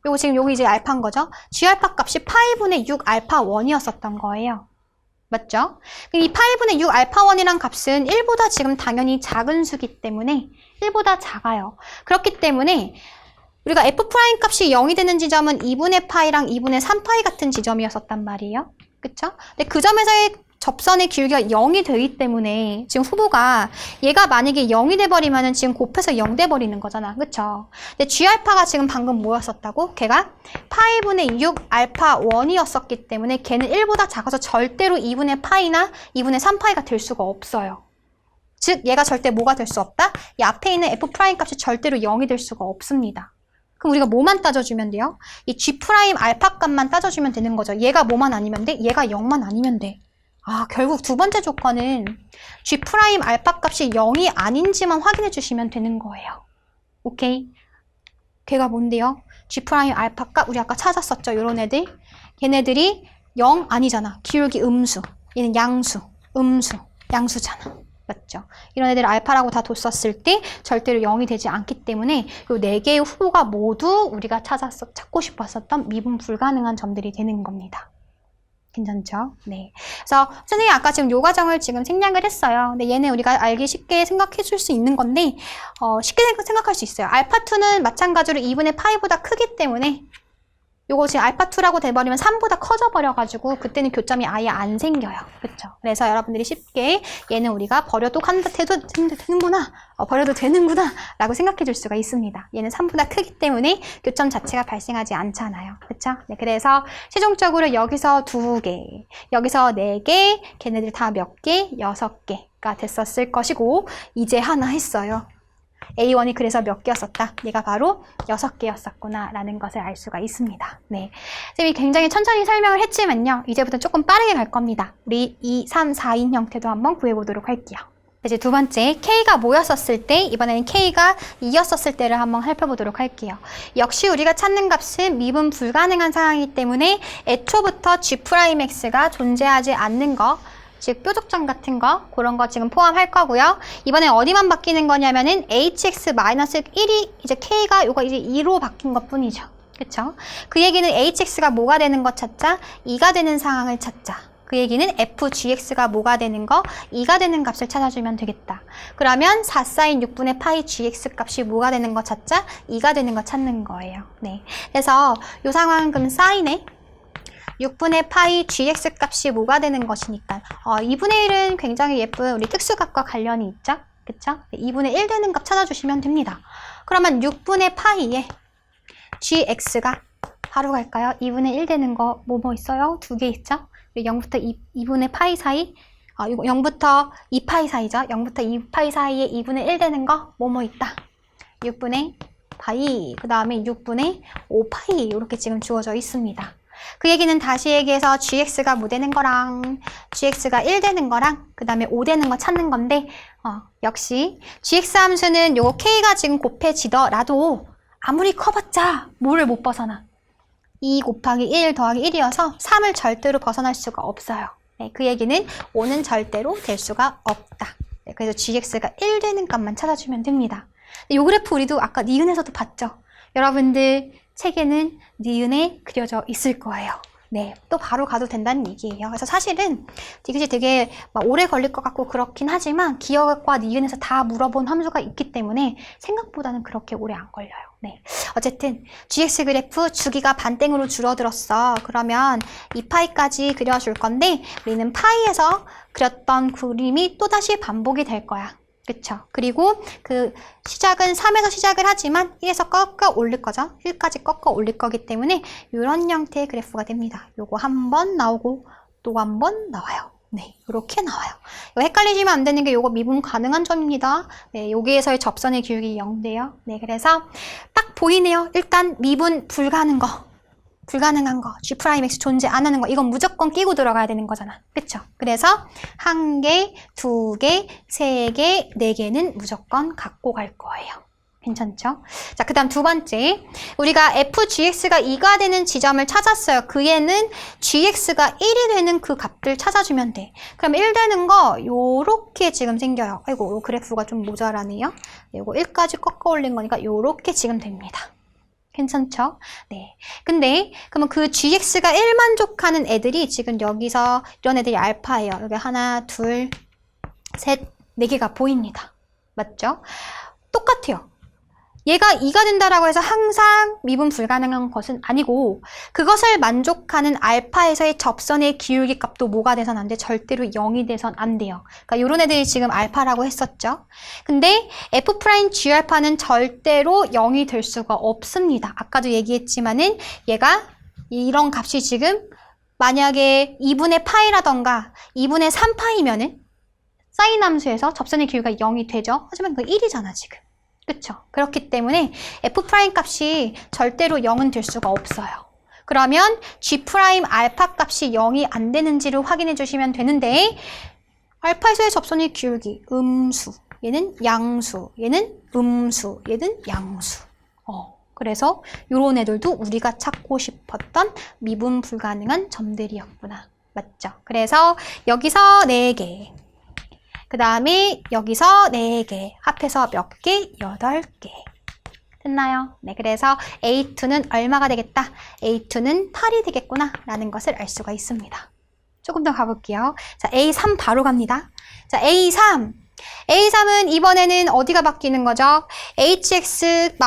요거 지금 여기 이제 알파인 거죠? g 알파 값이 파이분의 6 알파 1이었었던 거예요. 맞죠? 이 파이분의 6 알파1이란 값은 1보다 지금 당연히 작은 수기 때문에 1보다 작아요. 그렇기 때문에 우리가 f' 값이 0이 되는 지점은 2분의 파이랑 2분의 3파이 같은 지점이었었단 말이에요. 그쵸? 근데 그 점에서의 접선의 길이가 0이 되기 때문에 지금 후보가 얘가 만약에 0이 돼버리면은 지금 곱해서 0 돼버리는 거잖아. 그쵸? 근데 g알파가 지금 방금 뭐였었다고? 걔가 파이분의 6 알파 1이었었기 때문에 걔는 1보다 작아서 절대로 2분의 파이나 2분의 3파이가 될 수가 없어요. 즉 얘가 절대 뭐가 될 수 없다? 이 앞에 있는 f' 값이 절대로 0이 될 수가 없습니다. 그럼 우리가 뭐만 따져주면 돼요? 이 g' 알파 값만 따져주면 되는 거죠. 얘가 뭐만 아니면 돼? 얘가 0만 아니면 돼. 아, 결국 두 번째 조건은 g' 알파 값이 0이 아닌지만 확인해 주시면 되는 거예요. 오케이? 걔가 뭔데요? g' 알파 값 우리 아까 찾았었죠? 요런 애들. 걔네들이 0 아니잖아. 기울기 음수. 얘는 양수, 음수, 양수잖아. 맞죠? 이런 애들 알파라고 다 뒀었을 때 절대로 0이 되지 않기 때문에 요 4개의 후보가 모두 우리가 찾고 싶었었던 미분 불가능한 점들이 되는 겁니다. 괜찮죠? 네. 그래서 선생님이 아까 지금 요 과정을 지금 생략을 했어요. 근데 얘는 우리가 알기 쉽게 생각해 줄 수 있는 건데 쉽게 생각할 수 있어요. 알파2는 마찬가지로 2분의 파이보다 크기 때문에 요거 지금 알파2라고 돼버리면 3보다 커져버려가지고 그때는 교점이 아예 안 생겨요. 그쵸? 그래서 여러분들이 쉽게 얘는 우리가 버려도 되는구나. 버려도 되는구나. 라고 생각해 줄 수가 있습니다. 얘는 3보다 크기 때문에 교점 자체가 발생하지 않잖아요. 그쵸? 네, 그래서 최종적으로 여기서 2개, 여기서 4개, 걔네들 다 몇 개? 6개가 됐었을 것이고 이제 하나 했어요. A1이 그래서 몇 개였었다? 얘가 바로 6개였었구나 라는 것을 알 수가 있습니다. 네, 선생님이 굉장히 천천히 설명을 했지만요. 이제부터 조금 빠르게 갈 겁니다. 우리 2, 3, 4인 형태도 한번 구해보도록 할게요. 이제 두 번째, K가 뭐였었을 때, 이번에는 K가 2였었을 때를 한번 살펴보도록 할게요. 역시 우리가 찾는 값은 미분 불가능한 상황이기 때문에 애초부터 G'X가 존재하지 않는 거, 즉 뾰족점 같은 거 그런 거 지금 포함할 거고요. 이번에 어디만 바뀌는 거냐면은 hx-1이 이제 k가 요거 이제 2로 바뀐 것 뿐이죠. 그쵸? 그 얘기는 hx가 뭐가 되는 거 찾자, 2가 되는 상황을 찾자. 그 얘기는 fgx가 뭐가 되는 거, 2가 되는 값을 찾아주면 되겠다. 그러면 4sin 6분의 파이 gx 값이 뭐가 되는 거 찾자, 2가 되는 거 찾는 거예요. 네. 그래서 요 상황은 그럼 sin에 6분의 파이 gx 값이 뭐가 되는 것이니까 2분의 1은 굉장히 예쁜 우리 특수값과 관련이 있죠? 그쵸? 2분의 1 되는 값 찾아주시면 됩니다. 그러면 6분의 파이에 gx가 바로 갈까요? 2분의 1 되는 거 뭐 있어요? 2개 있죠? 0부터 2분의 파이 사이 0부터 2파이 사이죠? 0부터 2파이 사이에 2분의 1 되는 거 뭐 있다? 6분의 파이, 그 다음에 6분의 5파이 이렇게 지금 주어져 있습니다. 그 얘기는 다시 얘기해서 gx가 뭐 되는 거랑 gx가 1 되는 거랑 그 다음에 5 되는 거 찾는 건데 역시 gx 함수는 요거 k가 지금 곱해지더라도 아무리 커봤자 뭐를 못 벗어나? 2 곱하기 1 더하기 1이어서 3을 절대로 벗어날 수가 없어요. 네, 그 얘기는 5는 절대로 될 수가 없다. 네, 그래서 gx가 1 되는 값만 찾아주면 됩니다. 이 그래프 우리도 아까 니은에서도 봤죠? 여러분들 책에는 니은에 그려져 있을 거예요. 네, 또 바로 가도 된다는 얘기예요. 그래서 사실은 이것이 되게 막 오래 걸릴 것 같고 그렇긴 하지만 기억과 니은에서 다 물어본 함수가 있기 때문에 생각보다는 그렇게 오래 안 걸려요. 네, 어쨌든 gx 그래프 주기가 반땡으로 줄어들었어. 그러면 2파이까지 그려줄 건데 우리는 파이에서 그렸던 그림이 또다시 반복이 될 거야. 그쵸? 그리고 그 시작은 3에서 시작을 하지만 1에서 꺾어 올릴 거죠. 1까지 꺾어 올릴 거기 때문에 이런 형태의 그래프가 됩니다. 요거 한 번 나오고 또 한 번 나와요. 네, 이렇게 나와요. 이거 헷갈리시면 안 되는 게 요거 미분 가능한 점입니다. 네, 여기에서의 접선의 기울기 0대요. 네, 그래서 딱 보이네요. 일단 미분 불가능한 거, G'X 존재 안 하는 거, 이건 무조건 끼고 들어가야 되는 거잖아. 그쵸? 그래서 1개, 2개, 3개, 4개는 무조건 갖고 갈 거예요. 괜찮죠? 자, 그 다음 두 번째. 우리가 fgx가 2가 되는 지점을 찾았어요. 그 얘는 gx가 1이 되는 그 값들 찾아주면 돼. 그럼 1 되는 거 요렇게 지금 생겨요. 아이고, 요 그래프가 좀 모자라네요. 요거 1까지 꺾어 올린 거니까 요렇게 지금 됩니다. 괜찮죠? 네. 근데 그러면 그 gx가 1 만족하는 애들이 지금 여기서 이런 애들이 알파예요. 여기 하나, 둘, 셋, 4개가 보입니다. 맞죠? 똑같아요. 얘가 2가 된다라고 해서 항상 미분 불가능한 것은 아니고 그것을 만족하는 알파에서의 접선의 기울기 값도 뭐가 돼선 안 돼? 절대로 0이 돼선 안 돼요. 그러니까 이런 애들이 지금 알파라고 했었죠. 근데 F'G알파는 절대로 0이 될 수가 없습니다. 아까도 얘기했지만은 얘가 이런 값이 지금 만약에 2분의 파이라던가 2분의 3파이면은 사인 함수에서 접선의 기울기가 0이 되죠. 하지만 그 1이잖아 지금. 그쵸? 그렇기 때문에 f' 값이 절대로 0은 될 수가 없어요. 그러면 g' 알파 값이 0이 안 되는지를 확인해 주시면 되는데 알파에서의 접선의 기울기 음수, 얘는 양수, 얘는 음수, 얘는 양수. 그래서 이런 애들도 우리가 찾고 싶었던 미분 불가능한 점들이었구나. 맞죠? 그래서 여기서 4개. 그 다음에 여기서 4개, 합해서 몇 개? 8개. 됐나요? 네, 그래서 A2는 얼마가 되겠다? A2는 8이 되겠구나 라는 것을 알 수가 있습니다. 조금 더 가볼게요. 자, A3 바로 갑니다. 자, A3. A3은 이번에는 어디가 바뀌는 거죠? hx-3은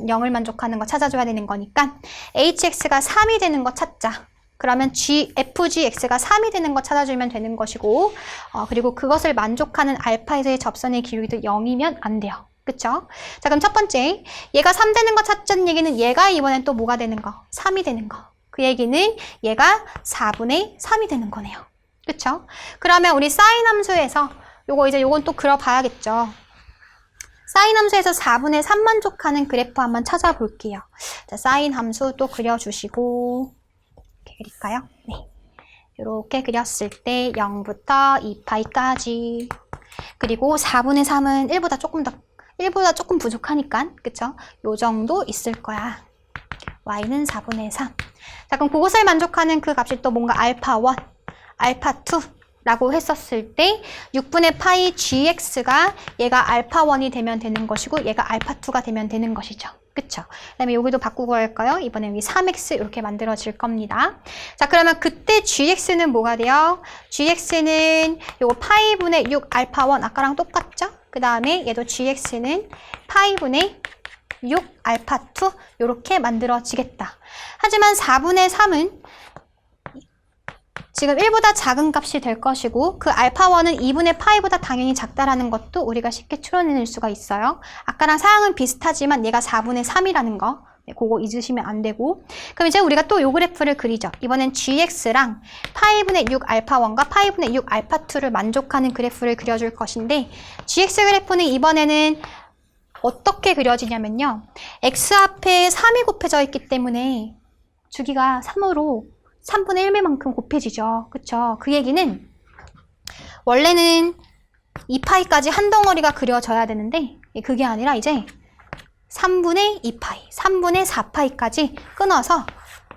0을 만족하는 거 찾아줘야 되는 거니까 hx가 3이 되는 거 찾자. 그러면 fgx가 3이 되는 거 찾아주면 되는 것이고 그리고 그것을 만족하는 알파에서의 접선의 기울기도 0이면 안 돼요. 그쵸? 자, 그럼 첫 번째 얘가 3 되는 거 찾자는 얘기는 얘가 이번엔 또 뭐가 되는 거? 3이 되는 거. 그 얘기는 얘가 4분의 3이 되는 거네요. 그쵸? 그러면 우리 사인 함수에서 요건 또 그려봐야겠죠. 사인 함수에서 4분의 3 만족하는 그래프 한번 찾아볼게요. 자, 사인 함수 또 그려주시고 그릴까요? 네. 이렇게 그렸을 때 0부터 2파이까지 그리고 4분의 3은 1보다 조금 부족하니까 그쵸? 요 정도 있을 거야. y는 4분의 3. 자, 그럼 그것을 만족하는 그 값이 또 뭔가 알파1, 알파2 라고 했었을 때 6분의 파이 gx가 얘가 알파1이 되면 되는 것이고 얘가 알파2가 되면 되는 것이죠. 그쵸? 그 다음에 여기도 바꾸고 할까요? 이번에 여기 3x 이렇게 만들어질 겁니다. 자, 그러면 그때 gx는 뭐가 돼요? gx는 요거 파이분의 6 알파1 아까랑 똑같죠? 그 다음에 얘도 gx는 파이분의 6 알파2 이렇게 만들어지겠다. 하지만 4분의 3은 지금 1보다 작은 값이 될 것이고 그 알파1은 2분의 파이보다 당연히 작다라는 것도 우리가 쉽게 추론해낼 수가 있어요. 아까랑 사항은 비슷하지만 얘가 4분의 3이라는 거 그거 잊으시면 안 되고 그럼 이제 우리가 또 요 그래프를 그리죠. 이번엔 gx랑 파이분의 6 알파1과 파이분의 6 알파2를 만족하는 그래프를 그려줄 것인데 gx 그래프는 이번에는 어떻게 그려지냐면요. x 앞에 3이 곱해져 있기 때문에 주기가 3으로 3분의 1매만큼 곱해지죠. 그쵸? 그 얘기는 원래는 2파이까지 한 덩어리가 그려져야 되는데 그게 아니라 이제 3분의 2파이, 3분의 4파이까지 끊어서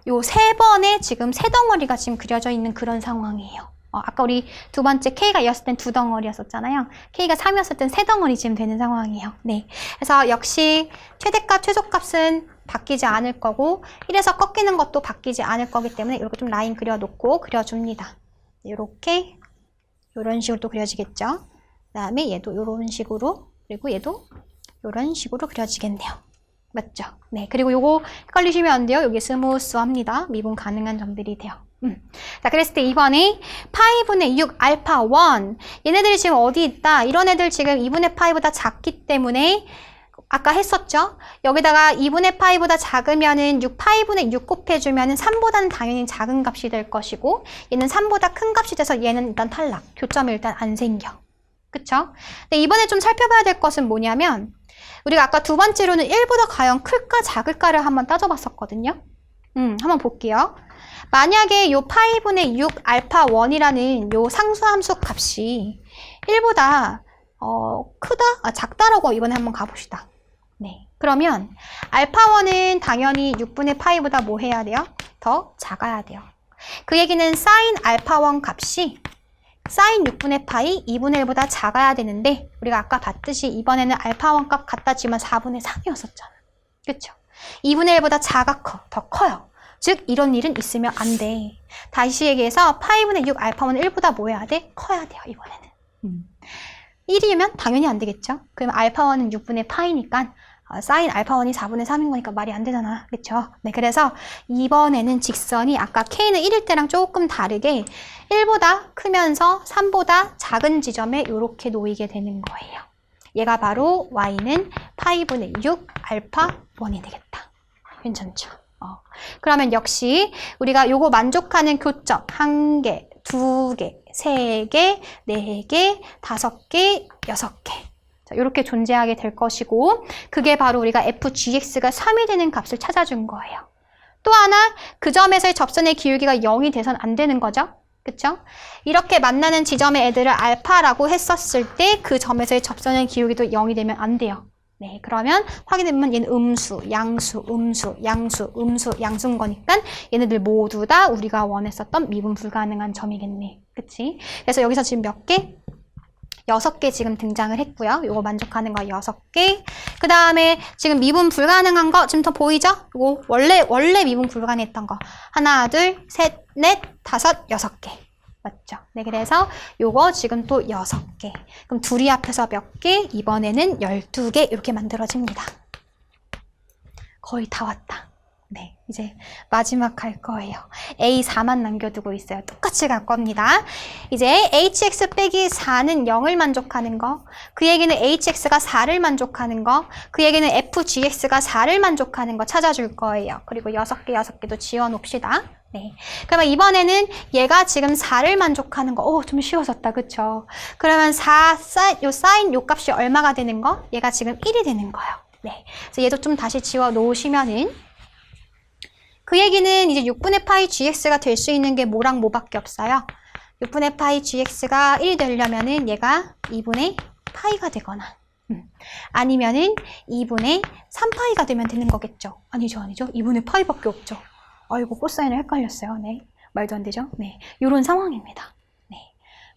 요 3번에 지금 3덩어리가 지금 그려져 있는 그런 상황이에요. 아까 우리 두 번째 K가 2였을 땐 두 덩어리였었잖아요. K가 3이었을 땐 세 덩어리쯤 되는 상황이에요. 네. 그래서 역시 최대값, 최소값은 바뀌지 않을 거고 1에서 꺾이는 것도 바뀌지 않을 거기 때문에 이렇게 좀 라인 그려놓고 그려줍니다. 이렇게 이런 식으로 또 그려지겠죠. 그 다음에 얘도 이런 식으로 그리고 얘도 이런 식으로 그려지겠네요. 맞죠? 네. 그리고 요거 헷갈리시면 안 돼요. 여기 스무스합니다. 미분 가능한 점들이 돼요. 자, 그랬을 때 이번에 파이분의 6 알파 1 얘네들이 지금 어디 있다? 이런 애들 지금 2분의 파이보다 작기 때문에 아까 했었죠? 여기다가 2분의 파이보다 작으면은 6 파이분의 6 곱해주면은 3보다는 당연히 작은 값이 될 것이고 얘는 3보다 큰 값이 돼서 얘는 일단 탈락. 교점이 일단 안 생겨. 그쵸? 근데 이번에 좀 살펴봐야 될 것은 뭐냐면 우리가 아까 두 번째로는 1보다 과연 클까 작을까를 한번 따져봤었거든요. 한번 볼게요. 만약에 요 파이분의 6 알파 1이라는 요 상수함수 값이 1보다 크다? 작다라고 이번에 한번 가봅시다. 네. 그러면 알파 1은 당연히 6분의 파이보다 뭐 해야 돼요? 더 작아야 돼요. 그 얘기는 사인 알파 1 값이 사인 6분의 파이 2분의 1보다 작아야 되는데 우리가 아까 봤듯이 이번에는 알파 1 값 갖다 치면 4분의 3이었었잖아. 그쵸? 2분의 1보다 더 커요. 즉 이런 일은 있으면 안 돼. 다시 얘기해서 파이분의 6 알파 1은 1보다 뭐 해야 돼? 커야 돼요. 이번에는. 1이면 당연히 안 되겠죠? 그럼 알파 1은 6분의 파이니까 사인 알파 1이 4분의 3인 거니까 말이 안 되잖아. 그쵸? 네, 그래서 이번에는 직선이 아까 K는 1일 때랑 조금 다르게 1보다 크면서 3보다 작은 지점에 이렇게 놓이게 되는 거예요. 얘가 바로 Y는 파이분의 6 알파 1이 되겠다. 괜찮죠? 그러면 역시 우리가 요거 만족하는 교점 1개, 2개, 3개, 4개, 5개, 6개 자, 이렇게 존재하게 될 것이고 그게 바로 우리가 fgx가 3이 되는 값을 찾아준 거예요. 또 하나 그 점에서의 접선의 기울기가 0이 돼선 안 되는 거죠. 그쵸? 이렇게 만나는 지점의 애들을 알파라고 했었을 때 그 점에서의 접선의 기울기도 0이 되면 안 돼요. 네, 그러면 확인해보면 얘는 음수, 양수, 음수, 양수, 음수, 양수인 거니까 얘네들 모두 다 우리가 원했었던 미분 불가능한 점이겠네. 그치? 그래서 여기서 지금 몇 개? 6개 지금 등장을 했고요. 요거 만족하는 거 6개. 그 다음에 지금 미분 불가능한 거 지금 더 보이죠? 요거 원래 미분 불가능했던 거. 하나, 둘, 셋, 넷, 다섯, 6개. 맞죠? 네, 그래서 요거 지금 또 6개. 그럼 둘이 합해서 몇 개? 이번에는 12개 이렇게 만들어집니다. 거의 다 왔다. 네, 이제 마지막 갈 거예요. A4만 남겨두고 있어요. 똑같이 갈 겁니다. 이제 hx 빼기 4는 0을 만족하는 거, 그 얘기는 hx가 4를 만족하는 거, 그 얘기는 fgx가 4를 만족하는 거 찾아줄 거예요. 그리고 6개도 지워놓읍시다. 네. 그러면 이번에는 얘가 지금 4를 만족하는 거, 좀 쉬워졌다, 그쵸? 그러면 사인 요 값이 얼마가 되는 거? 얘가 지금 1이 되는 거예요. 네. 그래서 얘도 좀 다시 지워 놓으시면은 그 얘기는 이제 6분의 파이 gx가 될 수 있는 게 뭐랑 뭐밖에 없어요. 6분의 파이 gx가 1이 되려면은 얘가 2분의 파이가 되거나 아니면은 2분의 3파이가 되면 되는 거겠죠. 아니죠. 2분의 파이밖에 없죠. 아이고, 코사인을 헷갈렸어요. 네. 말도 안 되죠. 네. 요런 상황입니다. 네.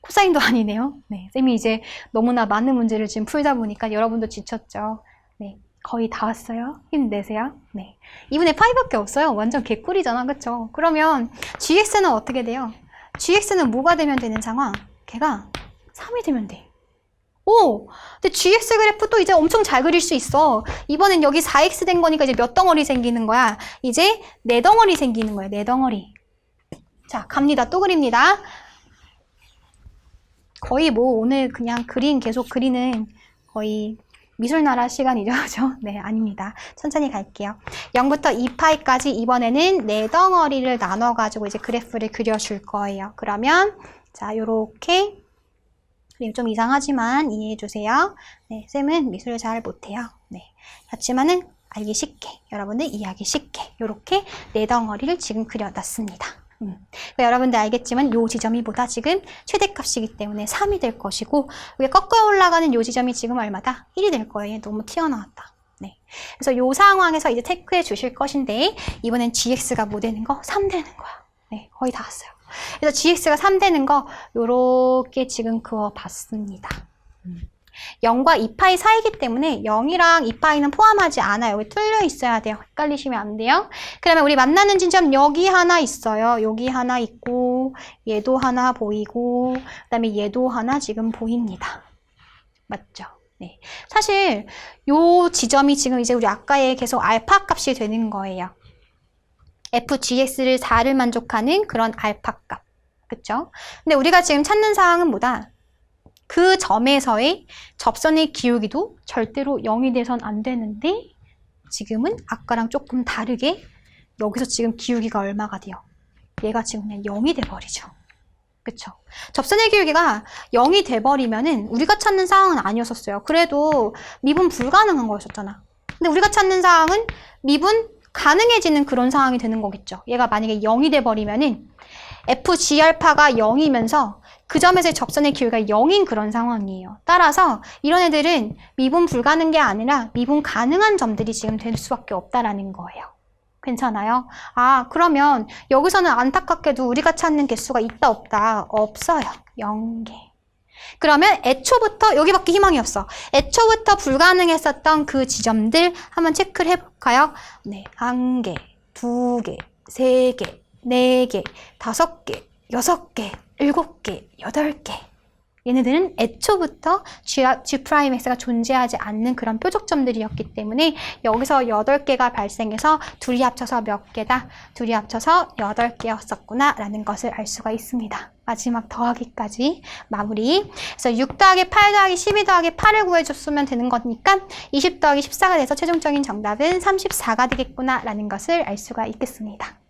코사인도 아니네요. 네. 쌤이 이제 너무나 많은 문제를 지금 풀다 보니까 여러분도 지쳤죠. 네. 거의 다 왔어요. 힘내세요. 네. 2분의 파이밖에 없어요. 완전 개꿀이잖아. 그쵸? 그러면 gx는 어떻게 돼요? gx는 뭐가 되면 되는 상황? 걔가 3이 되면 돼. 근데 gx 그래프 또 이제 엄청 잘 그릴 수 있어. 이번엔 여기 4x 된 거니까 이제 몇 덩어리 생기는 거야? 이제 4덩어리 생기는 거야. 4덩어리. 자, 갑니다. 또 그립니다. 거의 뭐 오늘 그냥 계속 그리는 거의 미술나라 시간이죠. 그죠? 네, 아닙니다. 천천히 갈게요. 0부터 2파이까지 이번에는 4덩어리를 나눠가지고 이제 그래프를 그려줄 거예요. 그러면, 자, 요렇게. 좀 이상하지만 이해해주세요. 네, 쌤은 미술을 잘 못해요. 네. 그렇지만은 알기 쉽게, 여러분들 이해하기 쉽게, 요렇게 4덩어리를 지금 그려놨습니다. 그러니까 여러분들 알겠지만 요 지점이 보다 지금 최대값이기 때문에 3이 될 것이고 위에 꺾어 올라가는 요 지점이 지금 얼마다? 1이 될 거예요. 너무 튀어나왔다. 네. 그래서 요 상황에서 이제 체크해 주실 것인데 이번엔 gx가 뭐 되는 거? 3 되는 거야. 네, 거의 다 왔어요. 그래서 gx가 3 되는 거 요렇게 지금 그어봤습니다. 0과 2파이 사이이기 때문에 0이랑 2파이는 포함하지 않아요. 여기 뚫려 있어야 돼요. 헷갈리시면 안 돼요. 그러면 우리 만나는 지점 여기 하나 있어요. 여기 하나 있고 얘도 하나 보이고 그 다음에 얘도 하나 지금 보입니다. 맞죠? 네. 사실 요 지점이 지금 이제 우리 아까의 계속 알파 값이 되는 거예요. fgx를 4를 만족하는 그런 알파 값. 그쵸? 근데 우리가 지금 찾는 사항은 뭐다? 그 점에서의 접선의 기울기도 절대로 0이 돼선 안 되는데 지금은 아까랑 조금 다르게 여기서 지금 기울기가 얼마가 돼요? 얘가 지금 그냥 0이 돼버리죠. 그쵸? 접선의 기울기가 0이 돼버리면은 우리가 찾는 사항은 아니었었어요. 그래도 미분 불가능한 거였었잖아. 근데 우리가 찾는 사항은 미분 가능해지는 그런 상황이 되는 거겠죠. 얘가 만약에 0이 돼버리면은 fg알파가 0이면서 그 점에서의 접선의 기울기가 0인 그런 상황이에요. 따라서 이런 애들은 미분 불가능한 게 아니라 미분 가능한 점들이 지금 될 수밖에 없다라는 거예요. 괜찮아요? 아, 그러면 여기서는 안타깝게도 우리가 찾는 개수가 있다 없다? 없어요. 0개. 그러면 애초부터 여기밖에 희망이 없어. 애초부터 불가능했었던 그 지점들 한번 체크를 해볼까요? 네, 1개, 2개, 3개, 4개, 5개, 6개, 7개, 8개. 얘네들은 애초부터 G'X가 존재하지 않는 그런 뾰족점들이었기 때문에 여기서 8개가 발생해서 둘이 합쳐서 몇 개다? 둘이 합쳐서 8개였었구나 라는 것을 알 수가 있습니다. 마지막 더하기까지 마무리. 그래서 6 더하기 8 더하기 12 더하기 8을 구해줬으면 되는 거니까 20 더하기 14가 돼서 최종적인 정답은 34가 되겠구나 라는 것을 알 수가 있겠습니다.